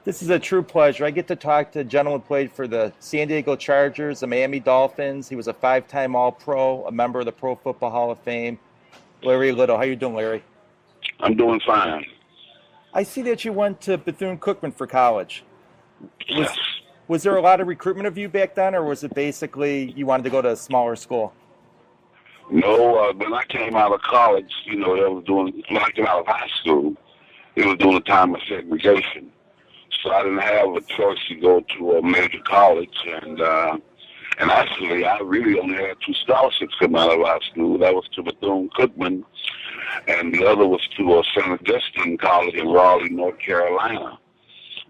This is a true pleasure. I get to talk to a gentleman who played for the San Diego Chargers, the Miami Dolphins. He was a five-time All-Pro, a member of the Pro Football Hall of Fame. Larry Little. How you doing, Larry? I'm doing fine. I see that you went to Bethune-Cookman for college. Yes. Was there a lot of recruitment of you back then, or was it basically you wanted to go to a smaller school? No, when I came out of college, they was when I came out of high school, it was during the time of segregation. So I didn't have a choice to go to a major college, and actually I really only had two scholarships come out of high school. That was to Bethune-Cookman, and the other was to St. Augustine College in Raleigh, North Carolina.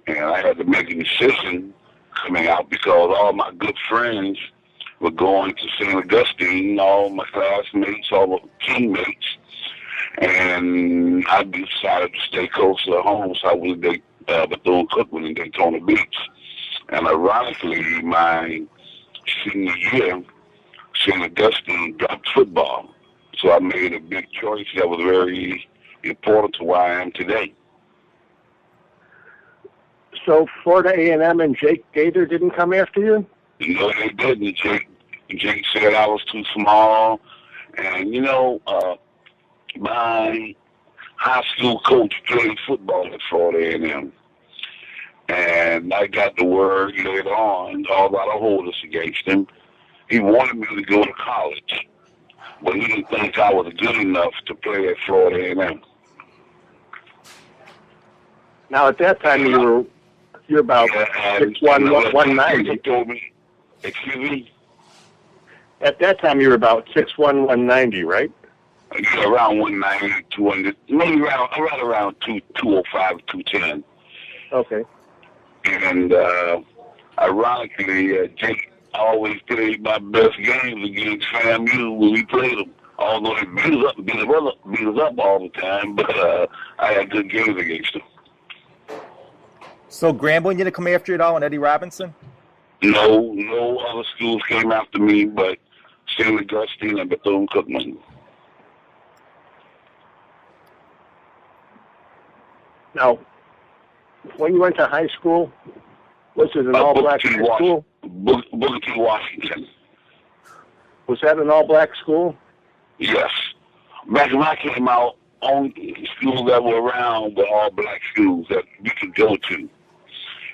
And I had to make a decision coming out because all my good friends were going to St. Augustine, all my classmates, all my teammates, and I decided to stay closer to home, so I went to Bethune-Cookman in Daytona Beach. And ironically, my senior year, St. Augustine dropped football. So I made a big choice that was very important to where I am today. So Florida A&M and Jake Gator didn't come after you? No, they didn't. Jake said I was too small. And, my high school coach played football at Florida A&M. And I got the word later on, all about a holders against him. He wanted me to go to college, but he didn't think I was good enough to play at Florida A&M. Now, at that time, you're about 6'1", 190. He told me, excuse me? At that time, you were about 6'1", 190, right? Yeah, around 190, 200, maybe around 205, 210. Okay. And ironically, Jake always played my best games against FAMU when we played them. Although they beat us up all the time, but I had good games against them. So Grambling didn't come after you at all, and Eddie Robinson? No other schools came after me, but St. Augustine and Bethune-Cookman. Now, when you went to high school, was it an all-black school? Booker T. Washington. Was that an all-black school? Yes. Back when I came out, only schools that were around were all-black schools that we could go to.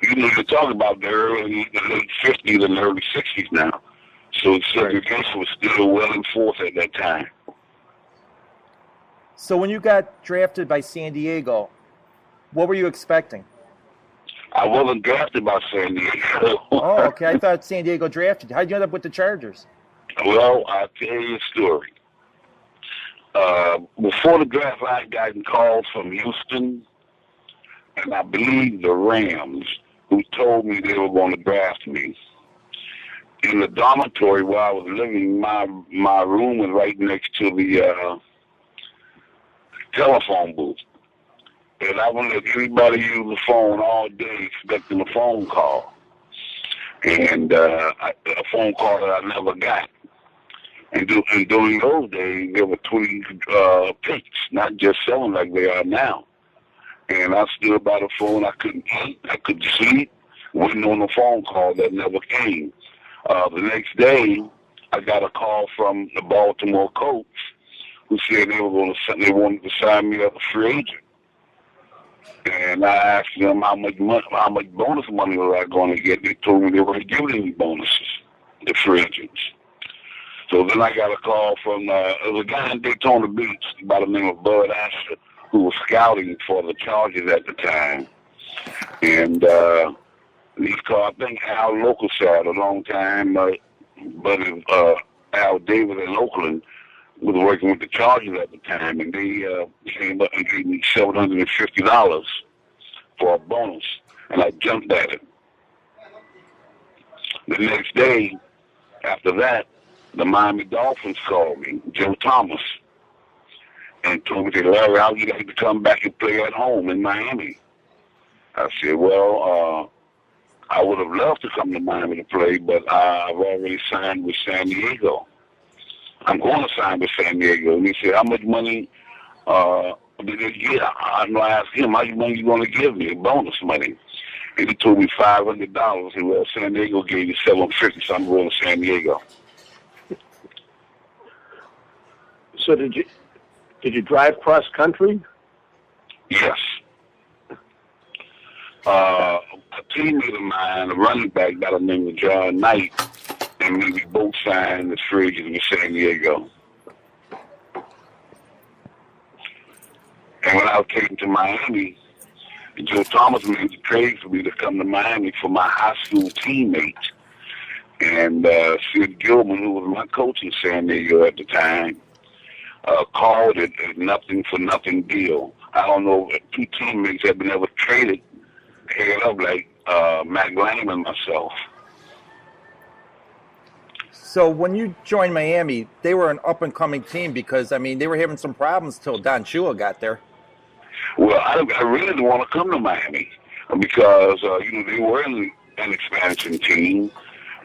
You're talking about the late 50s and early 60s now. So segregation was still well enforced at that time. So when you got drafted by San Diego, what were you expecting? I wasn't drafted by San Diego. Oh, okay. I thought San Diego drafted you. How'd you end up with the Chargers? Well, I'll tell you a story. Before the draft, I had gotten calls from Houston, and I believe the Rams, who told me they were going to draft me. In the dormitory where I was living, my room was right next to the telephone booth. And I wouldn't let anybody use the phone all day expecting a phone call. And a phone call that I never got. And during those days, there were 20 picks, not just 7 like they are now. And I stood by the phone. I couldn't eat. I couldn't sleep, waiting on a phone call that never came. The next day, I got a call from the Baltimore coach who said they wanted to sign me as a free agent. And I asked them how much bonus money was I going to get. They told me they weren't giving any bonuses, the free agents. So then I got a call from there was a guy in Daytona Beach by the name of Bud Asher who was scouting for the Chargers at the time. And he called, I think Al Locosad, a long time, but Al Davis in Oakland was working with the Chargers at the time, and they came up and gave me $750 for a bonus, and I jumped at it. The next day, after that, the Miami Dolphins called me, Joe Thomas, and told me, Larry, how would you like to come back and play at home in Miami? I said, well, I would have loved to come to Miami to play, but I've already signed with San Diego. I'm going to sign with San Diego. And he said, how much money did they get? I asked him, how much money you going to give me, bonus money? And he told me $500. And well, San Diego gave me $750, so I'm going to San Diego. So did you drive cross country? Yes. A teammate of mine, a running back by the name of John Knight, and me, we both signed as free agents in San Diego. And when I came to Miami, Joe Thomas made the trade for me to come to Miami for my high school teammate. And Sid Gilman, who was my coach in San Diego at the time, called it a nothing for nothing deal. I don't know if two teammates have been ever traded head up like Matt Graham and myself. So when you joined Miami, they were an up-and-coming team because, I mean, they were having some problems till Don Shula got there. Well, I really didn't want to come to Miami because, they were an expansion team.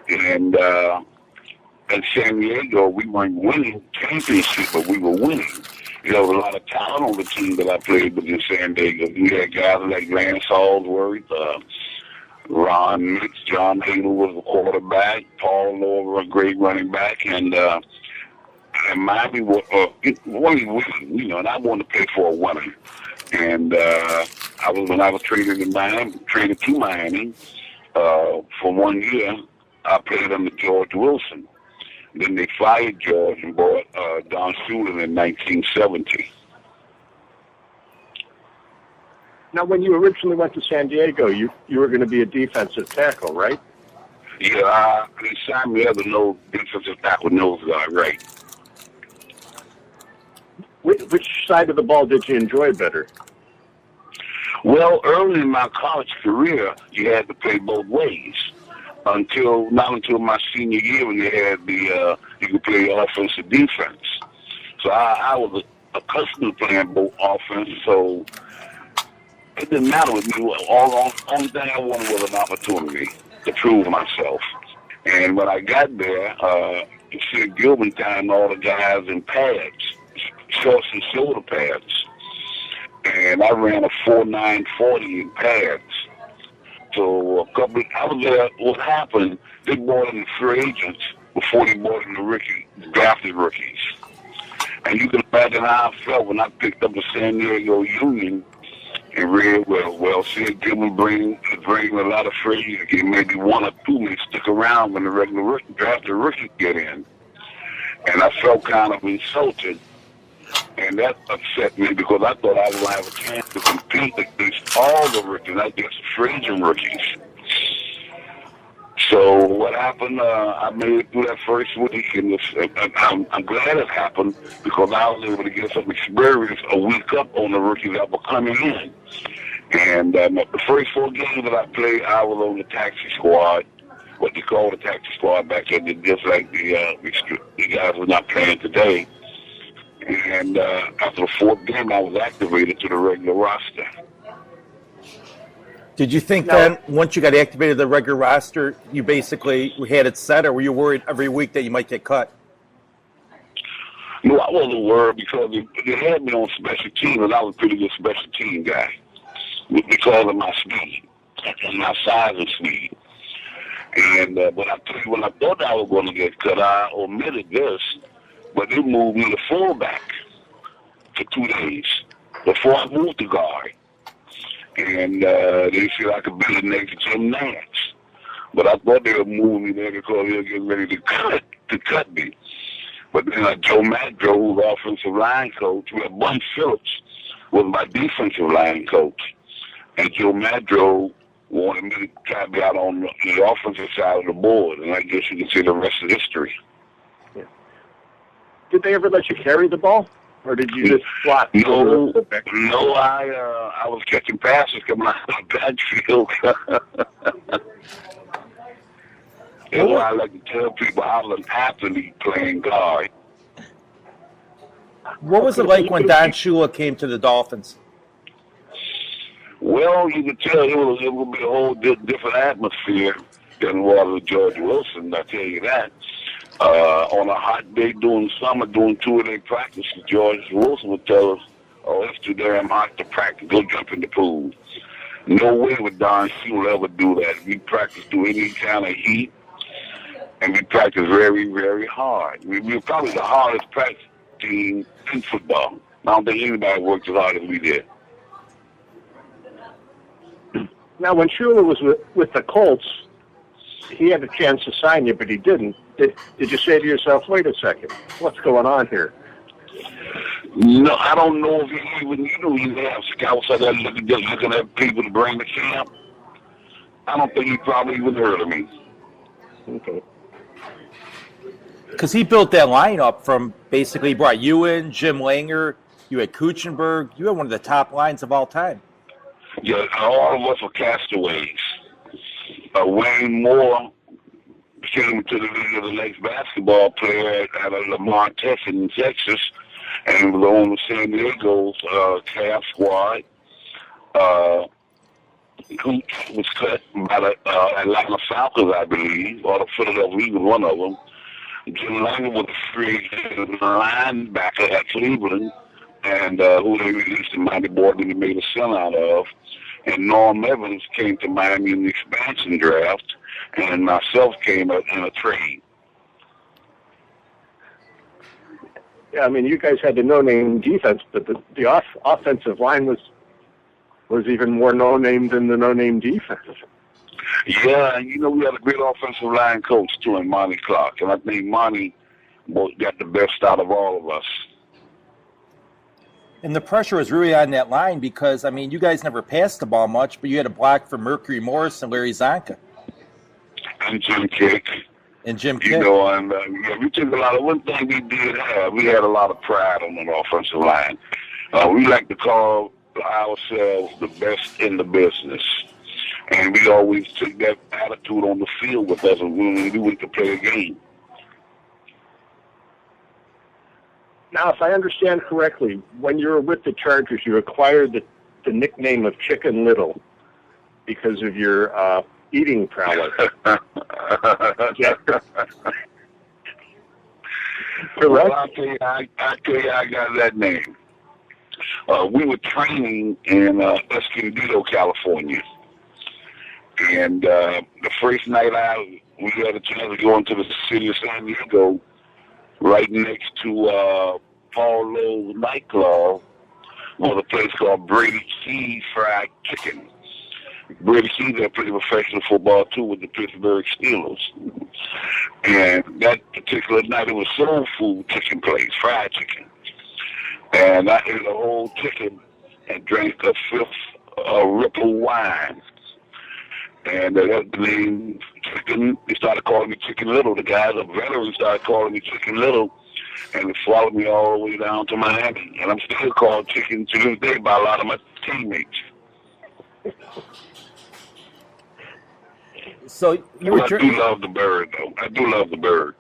And in San Diego, we weren't winning championship, but we were winning. There was a lot of talent on the team that I played with in San Diego. We had guys like Lance Allsworth, Ron Mix, John Halo was the quarterback, Paul Lover, a great running back, and Miami was winning, and I wanted to play for a winner. And when I was traded to Miami for 1 year, I played under George Wilson. Then they fired George and brought Don Shula in 1970. Now, when you originally went to San Diego, you were going to be a defensive tackle, right? Yeah, they signed me as a defensive tackle nose guard, right? Which side of the ball did you enjoy better? Well, early in my college career, you had to play both ways. Not until my senior year when they had you could play offense and defense. So I was accustomed to playing both offense, so it didn't matter with me. Only thing I wanted was an opportunity to prove myself. And when I got there, Sid Gilman timed all the guys in pads, shorts and shoulder pads. And I ran a 4.940 in pads. So I was there. What happened? They brought in the free agents before they brought in the drafted rookies. And you can imagine how I felt when I picked up the San Diego Union and read, well, Sid Gilman bring a lot of free agents. Maybe one or two may stick around when the regular drafted rookies get in. And I felt kind of insulted. And that upset me because I thought I was going to have a chance to compete against all the rookies, not just the free agent rookies. So what happened, I made it through that first week, and I'm glad it happened because I was able to get some experience a week up on the rookies that were coming in. And the first 4 games that I played, I was on the taxi squad, what they call the taxi squad back then, just like the guys who are not playing today. And after the 4th game, I was activated to the regular roster. Did you think then, once you got activated to the regular roster, you basically had it set, or were you worried every week that you might get cut? No, I wasn't worried because they had me on special teams, and I was a pretty good special team guy because of my speed and my size and speed. And but I tell you, when I thought I was going to get cut, I omitted this. But they moved me to fullback for 2 days before I moved to guard. And they said I could be the next Jim Nance. But I thought they were moving me there because they were getting ready to cut me. But then Joe Madro, who was offensive line coach, Bun Phillips was my defensive line coach. And Joe Madro wanted me to try to be out on the offensive side of the board. And I guess you can see the rest of history. Did they ever let you carry the ball, or did you just block? No, I was catching passes coming out of the backfield. That's why I like to tell people I was an athlete playing guard. What was it like when Don Shula came to the Dolphins? Well, you could tell it would be a whole different atmosphere than it was with George Wilson, I tell you that. On a hot day during summer, doing 2-a-day practices, George Wilson would tell us, "Oh, it's too damn hot to practice. Go jump in the pool." No way would Don Shula ever do that. We practiced through any kind of heat, and we practiced very, very hard. We were probably the hardest practice team in football. I don't think anybody worked as hard as we did. Now, when Shula was with the Colts, he had a chance to sign you, but he didn't. Did you say to yourself, wait a second, what's going on here? No, I don't know if he even, you have scouts out there looking at people to bring to camp. I don't think he probably even heard of me. Okay. Because he built that lineup from basically, he brought you in, Jim Langer, you had Kuchenberg, you had one of the top lines of all time. Yeah, all of us were castaways. Wayne Moore came to the league of the next basketball player at Lamar, Texas, in Texas, and was on the San Diego's calf squad. Cooch was cut by the Atlanta Falcons, I believe, or the Philadelphia Eagles, one of them. Jim Langer was a free linebacker at Cleveland, and who they released in Mighty Boy that he made a sellout of. And Norm Evans came to Miami in the expansion draft, and myself came up in a trade. Yeah, I mean, you guys had the no-name defense, but the offensive line was even more no-name than the no-name defense. Yeah, and we had a great offensive line coach, too, in Monty Clark. And I think Monty got the best out of all of us. And the pressure was really on that line because, I mean, you guys never passed the ball much, but you had a block from Mercury Morris and Larry Zonka. And Jim Kick. And Jim Kick. And we took a lot of, one thing we did have, we had a lot of pride on the offensive line. We like to call ourselves the best in the business. And we always took that attitude on the field with us when we went to play a game. Now, if I understand correctly, when you were with the Chargers, you acquired the nickname of Chicken Little because of your eating prowess. Yeah. Well, I'll tell you how I got that name. We were training in Escondido, California. And the first night out, we had a chance to go into the city of San Diego, right next to Paul Lowe's nightclub, was a place called Brady Cheese Fried Chicken. Brady Cheese had played professional football, too, with the Pittsburgh Steelers. And that particular night, it was soul food chicken place, fried chicken. And I ate a whole chicken and drank a fifth Ripple wine. And that name, Chicken, they started calling me Chicken Little. The guys, the veterans, started calling me Chicken Little, and it followed me all the way down to Miami. And I'm still called Chicken to this day by a lot of my teammates. So you were I do love the bird, though. I do love the bird.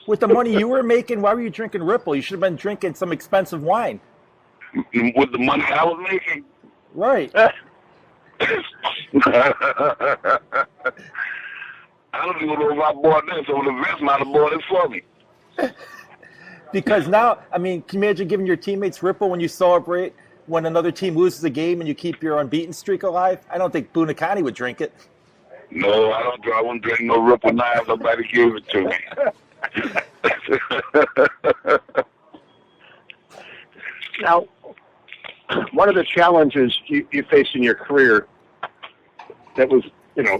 With the money you were making, why were you drinking Ripple? You should have been drinking some expensive wine. With the money I was making? Right. I don't even know if I bought this, so the vest might have bought it for me. Because now, I mean, can you imagine giving your teammates Ripple when you celebrate when another team loses a game and you keep your unbeaten streak alive? I don't think Bunakani would drink it. No, I don't. I wouldn't drink no Ripple now. Nobody gave it to me. Now, one of the challenges you faced in your career that was,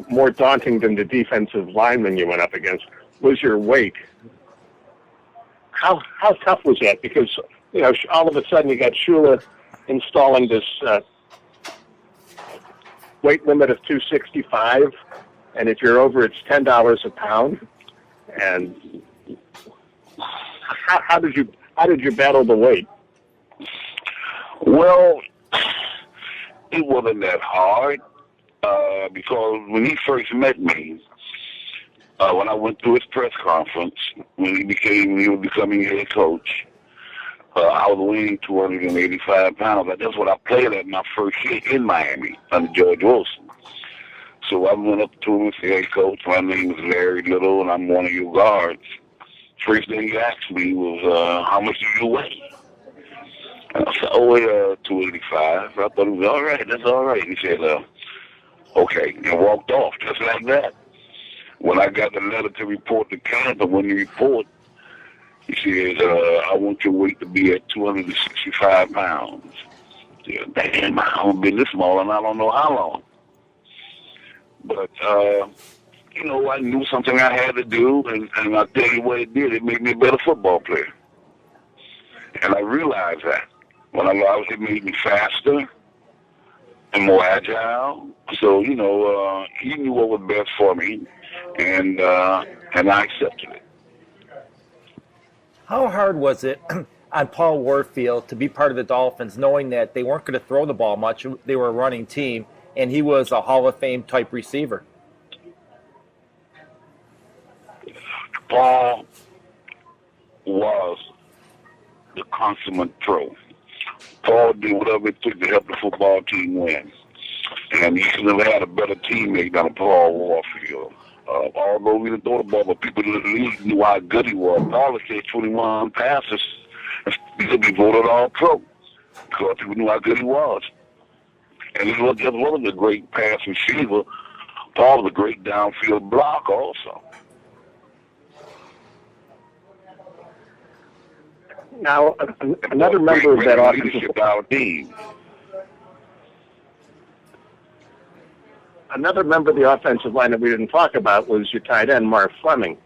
more daunting than the defensive lineman you went up against was your weight. How tough was that? Because, all of a sudden you got Shula installing this weight limit of 265, and if you're over, it's $10 a pound. And how did you battle the weight? Well, it wasn't that hard because when he first met me, when I went through his press conference, when he was becoming head coach, I was weighing 285 pounds. That's what I played at my first year in Miami under George Wilson. So I went up to him and said, "Hey, Coach, my name is Larry Little, and I'm one of your guards." First thing he asked me was, "How much do you weigh?" And I said, 285. I thought it was all right. That's all right. He said, Okay, and walked off just like that. When I got the letter to report to Canada, when you report, he said, I want your weight to be at 265 pounds. I said, damn, I haven't been this small and I don't know how long. But, you know, I knew something I had to do, and I tell you what it did. It made me a better football player. And I realized that. When I lost, it made me faster and more agile. So, you know, he knew what was best for me, and I accepted it. How hard was it on Paul Warfield to be part of the Dolphins, knowing that they weren't going to throw the ball much, they were a running team, and he was a Hall of Fame type receiver? Paul was the consummate pro. Paul did whatever it took to help the football team win. And he could have had a better teammate than Paul Warfield. Although we didn't throw the ball, but people in the league knew how good he was. Paul had 21 passes. He could be voted all pro because people knew how good he was. And he was just one of the great pass receiver. Paul was a great downfield block also. Now, another member of that offensive team. Another member of the offensive line that we didn't talk about was your tight end, Marv Fleming,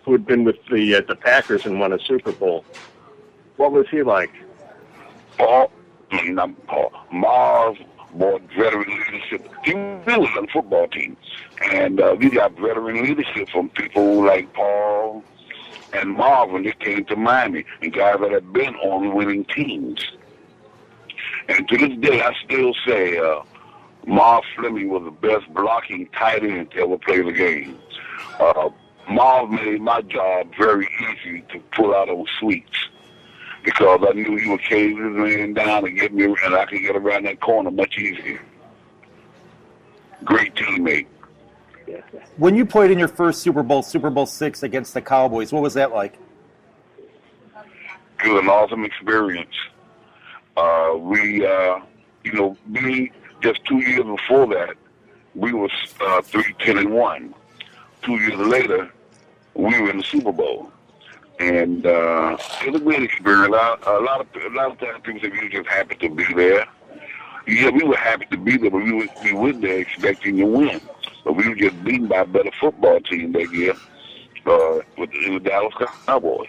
who had been with the Packers and won a Super Bowl. What was he like? Marv brought veteran leadership. He really was on the football team. And we got veteran leadership from people like Paul and Marv when they came to Miami, and guys that have been on winning teams. And to this day, I still say Marv Fleming was the best blocking tight end to ever play the game. Marv made my job very easy to pull out those sweeps because I knew he would cave his man down and get me, and I could get around that corner much easier. Great teammate. When you played in your first Super Bowl, Super Bowl VI against the Cowboys, what was that like? It was an awesome experience. We just 2 years before that, we was 3-10-1. 2 years later, we were in the Super Bowl, and it was a great experience. A lot of times people say we just happy to be there. Yeah, we were happy to be there, but we went there expecting to win. But we were just beaten by a better football team that year with the Dallas Cowboys.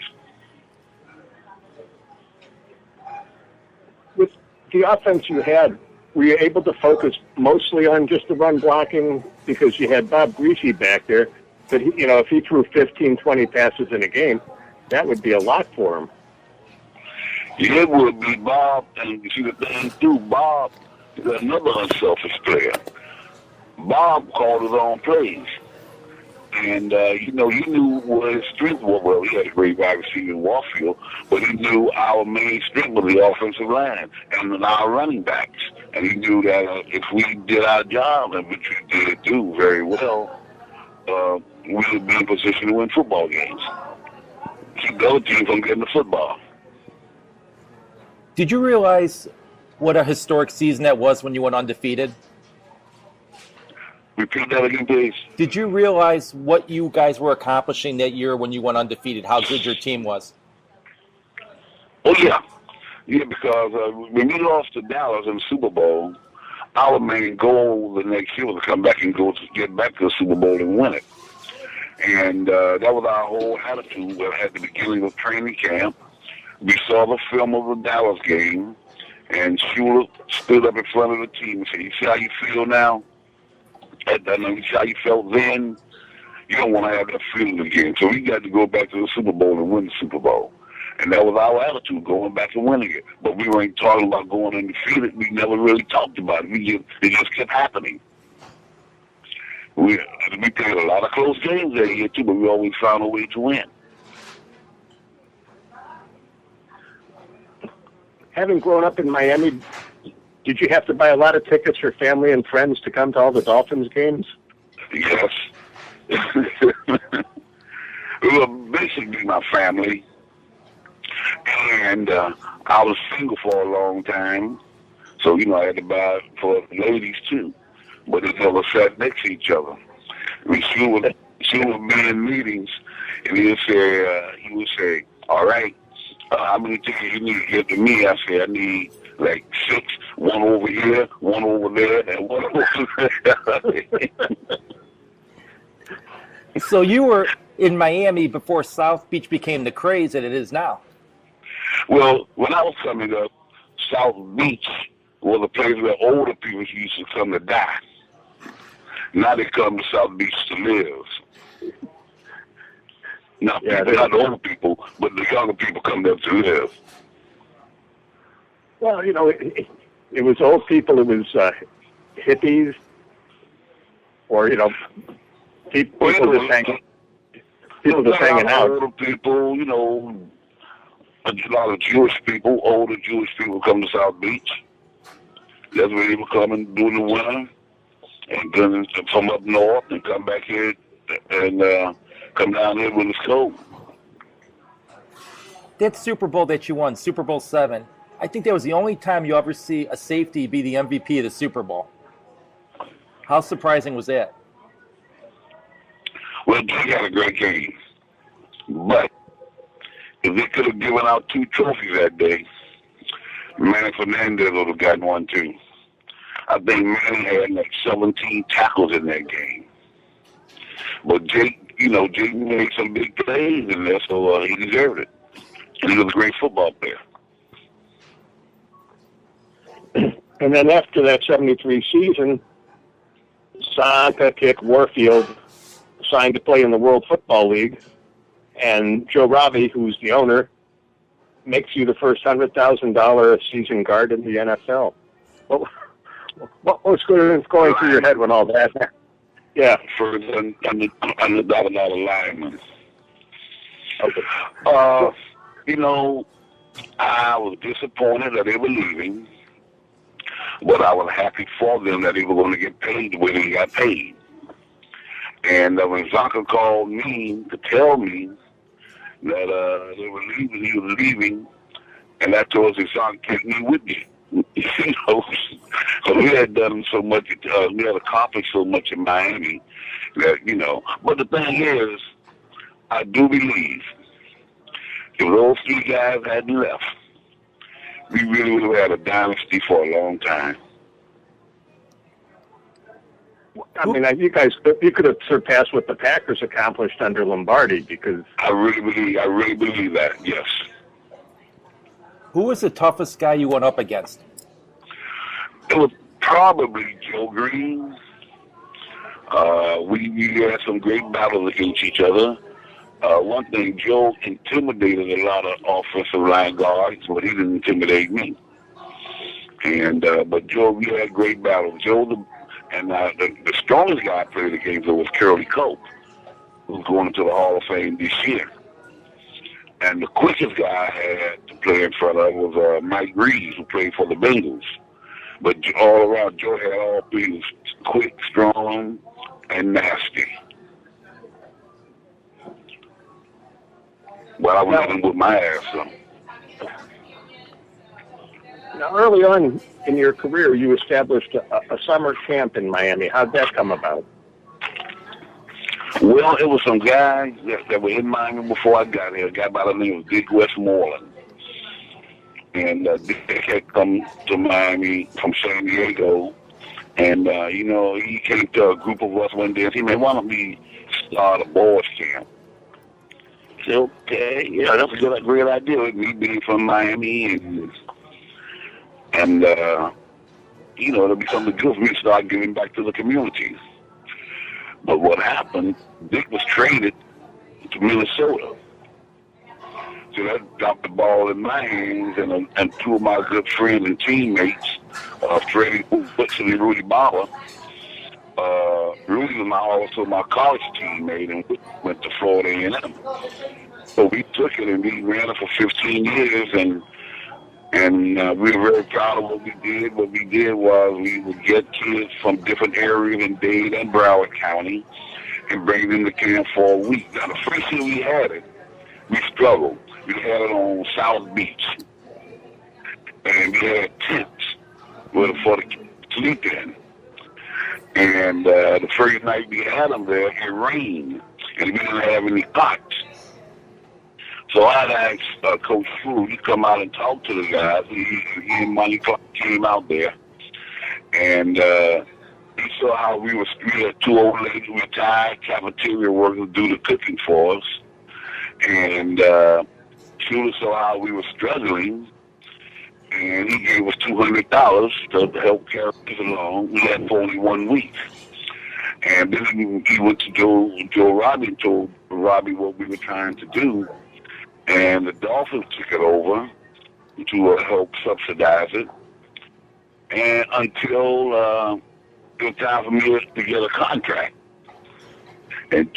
With the offense you had, were you able to focus mostly on just the run blocking because you had Bob Greasy back there? But, if he threw 15, 20 passes in a game, that would be a lot for him. Yeah, it would be Bob. And you see the thing, too, Bob is another unselfish player. Bob called his own plays. And, he knew what his strength was. Well, he had a great wide receiver in Warfield, but he knew our main strength was the offensive line and our running backs. And he knew that if we did our job, and which we did do very well, we would be in position to win football games. Keep the other team from getting the football. Did you realize what a historic season that was when you went undefeated? Repeat that again, please. Did you realize what you guys were accomplishing that year when you went undefeated, how good your team was? Oh, yeah. Yeah, because when we lost to Dallas in the Super Bowl, our main goal the next year was to come back and get back to the Super Bowl and win it. And that was our whole attitude at the beginning of training camp. We saw the film of the Dallas game, and Shula stood up in front of the team and said, "You see how you feel now? You see how you felt then? You don't want to have that feeling again." So we got to go back to the Super Bowl and win the Super Bowl. And that was our attitude, going back and winning it. But we weren't talking about going undefeated. We never really talked about it. It just kept happening. We played a lot of close games that year, too, but we always found a way to win. Having grown up in Miami, did you have to buy a lot of tickets for family and friends to come to all the Dolphins games? Yes. It was basically my family. And I was single for a long time. So, I had to buy for the ladies, too. but they never sat next to each other. She would be in meetings, and he would say, all right, how many tickets you need to give to me? I said, I need like 6, one over here, one over there, and one over there. So you were in Miami before South Beach became the craze that it is now. Well, when I was coming up, South Beach was a place where older people used to come to die. Now they come to South Beach to live. Not the old people, but the younger people come there to live. Well, you know, it was old people, it was hippies, or, you know, people just hanging out. Older people, you know, a lot of Jewish people, older Jewish people come to South Beach. That's where they were coming during the winter, and then from up north and come back here and come down here when it's cold. That Super Bowl that you won, Super Bowl 7, I think that was the only time you ever see a safety be the MVP of the Super Bowl. How surprising was that? Well, they had a great game. But if they could have given out 2 trophies that day, Manny Fernandez would have gotten one too. I think Manny had like 17 tackles in that game. But Jake made some big plays in there, so he deserved it. And he was a great football player. And then after that 73 season, Santa Kick Warfield signed to play in the World Football League, and Joe Robbie, who's the owner, makes you the first $100,000 a season guard in the NFL. What was going through your head when all that happened? Yeah. For the $100,000 lineman. Okay. You know, I was disappointed that they were leaving, but I was happy for them that they were going to get paid the way they got paid. And when Zonka called me to tell me that they were leaving, he was leaving, and I told him, Zonka, take me with you. You know, so we had done so much, we had accomplished so much in Miami that, you know. But the thing is, I do believe if those 3 guys hadn't left, we really would have had a dynasty for a long time. I mean, you could have surpassed what the Packers accomplished under Lombardi, because I really believe that. Yes. Who was the toughest guy you went up against? It was probably Joe Green. We had some great battles against each other. One thing, Joe intimidated a lot of offensive line guards, but he didn't intimidate me. And but Joe, we had great battles. The strongest guy I played against was Curly Cope, who's going into the Hall of Fame this year. And the quickest guy I had to play in front of was Mike Reeves, who played for the Bengals. But all around, Joe had all 3. He was quick, strong, and nasty. But I was hitting with my ass, so. Now, early on in your career, you established a summer camp in Miami. How'd that come about? Well, it was some guys that were in Miami before I got here. A guy by the name of Dick Westmoreland. And Dick had come to Miami from San Diego. And, you know, he came to a group of us one day and said, man, why don't we start a boys camp? I said, okay, yeah, that's a great idea. With me being from Miami and you know, it'll be something good for me to start giving back to the community. But what happened, Dick was traded to Minnesota. So that dropped the ball in my hands, and 2 of my good friends and teammates, Freddie Woodson and Rudy Bauer. Rudy was also my college teammate and went to Florida A&M. So we took it and we ran it for 15 years, and we were very proud of what we did. What we did was we would get kids from different areas in Dade and Broward County and bring them to camp for a week. Now, the first year we had it, we struggled. We had it on South Beach, and we had tents for the kids to sleep in. And the first night we had them there, it rained, and we didn't have any pots. So I'd asked Coach Shula to come out and talk to the guys. He and Money Clark came out there, and he saw how we had two old ladies retired cafeteria workers do the cooking for us. And Shula saw how we were struggling, and he gave us $200 to help carry us along. We had for only 1 week. And then he went to Joe Robbie and told Robbie what we were trying to do. And the Dolphins took it over to help subsidize it. And until it was time for me to get a contract. And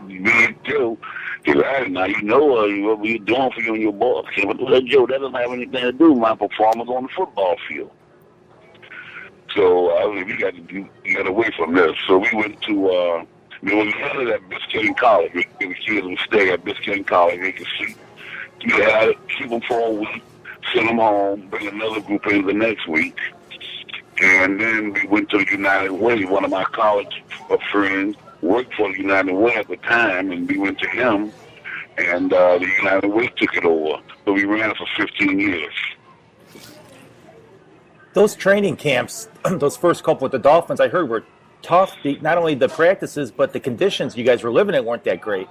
me and Joe, he said, now you know what we're doing for you and your boss. I said, but Joe, that doesn't have anything to do with my performance on the football field. So I said, you got to wait from this. So we went to, when we had it at Biscayne College, the kids would stay at Biscayne College, they could see. We had it, keep them for a week, send them home, bring another group in the next week. And then we went to the United Way. One of my college friends worked for the United Way at the time, and we went to him, and the United Way took it over. So we ran it for 15 years. Those training camps, those first couple with the Dolphins, I heard were tough. Not only the practices, but the conditions you guys were living in weren't that great.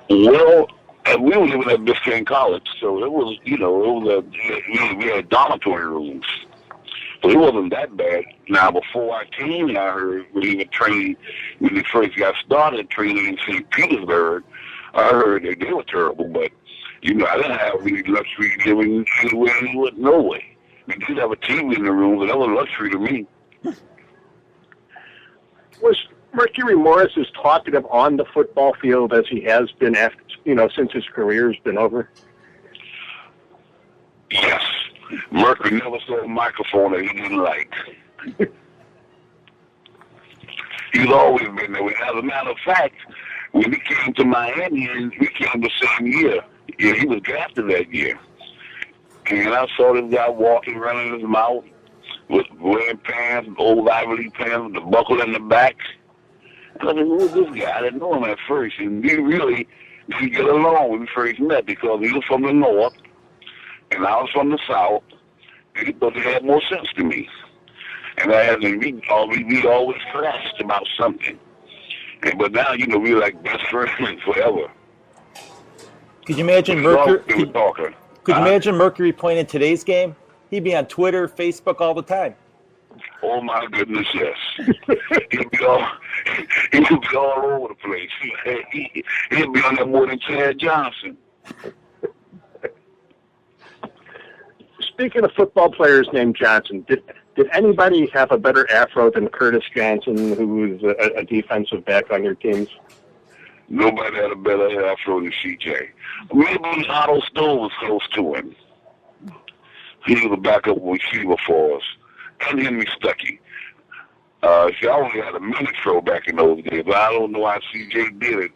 Well, we were living at Biscayne College, so it was, we had dormitory rooms. So it wasn't that bad. Now, before I came, I heard when we first got started training in St. Petersburg, I heard that they were terrible, but, I didn't have really luxury living anywhere, no way. We did have a TV in the room, but that was luxury to me. Was Mercury Morris as talkative on the football field as he has been after, since his career's been over? Yes. Mercury never saw a microphone that he didn't like. He's always been there. As a matter of fact, when he came to Miami, we came the same year. Yeah, he was drafted that year. And I saw this guy walking, running his mouth, with wearing pants, old Ivy League pants, with the buckle in the back. And I said, who is this guy? I didn't know him at first. And we really didn't get along when we first met because he was from the North, and I was from the South, and he thought he had more sense to me. And we always clashed about something. But now, we're like best friends forever. Could you imagine Mercury? Could you imagine Mercury playing in today's game? He'd be on Twitter, Facebook all the time. Oh my goodness, yes. He'd be all over the place. He'd be on there more than Chad Johnson. Speaking of football players named Johnson, did anybody have a better afro than Curtis Johnson, who was a defensive back on your teams? Nobody had a better afro than CJ. Maybe Otto Stone was close to him. He was a backup receiver for us. And Henry Stuckey. She always had a mini throw back in those days, but I don't know how CJ did it.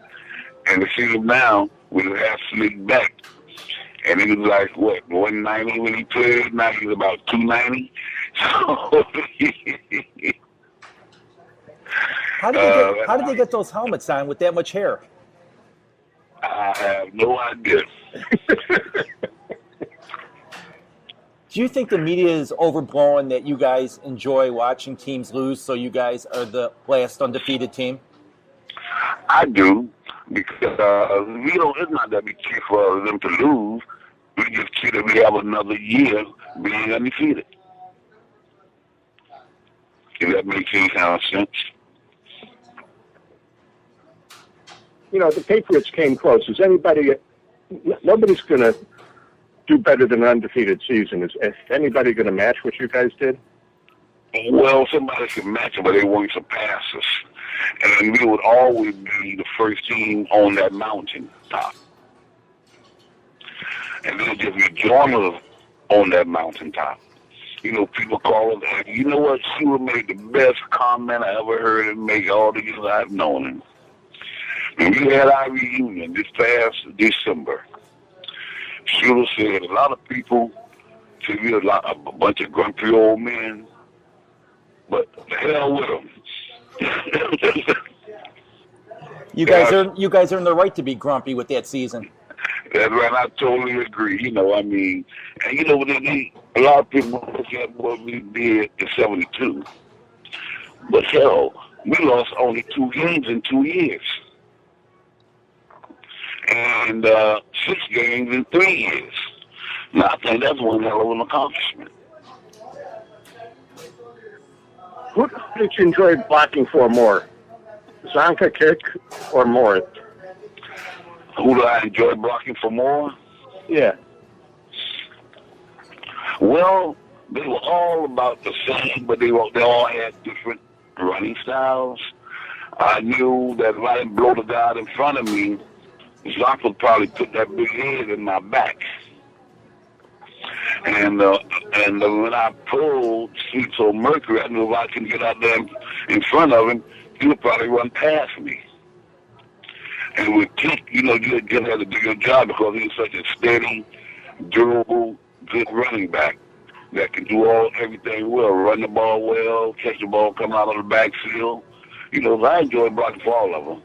And to see him now with his half slicked back, and he was like, 190 when he played? Now he's about 290. So how did they get those helmets on with that much hair? I have no idea. Do you think the media is overblown that you guys enjoy watching teams lose, so you guys are the last undefeated team? I do, because it's not that we cheer for them to lose. We just cheer that we have another year being undefeated. If that makes any kind of sense. The Patriots came close. Nobody's going to do better than an undefeated season. Is anybody going to match what you guys did? Well, somebody could match it, but they won't surpass us. And we would always be the first team on that mountain top. And they'll just be joiners on that mountaintop. People call us, and you know what? Shula made the best comment I ever heard him make all the years I've known him. When we had our reunion this past December, Shula said a lot of people say we're a bunch of grumpy old men, But the hell with them. You guys earned the right to be grumpy with that season. That's right. I totally agree. You know, I mean, and you know, a lot of people look at what we did in '72. But hell, we lost only 2 games in 2 years. And 6 games in 3 years. Now, I think that's one hell of an accomplishment. Who did you enjoy blocking for more? Zonka, Kick, or Moritz? Who do I enjoy blocking for more? Yeah. Well, they were all about the same, but they all had different running styles. I knew that if I didn't blow the guy in front of me, Zonka would probably put that big head in my back. And when I pulled Sweet Soul Mercury, I knew if I could get out there in front of him, he would probably run past me. And with Kick, you know, you had to do your job because he was such a steady, durable, good running back that can do everything well, run the ball well, catch the ball, come out of the backfield. You know, I enjoyed blocking for all of them.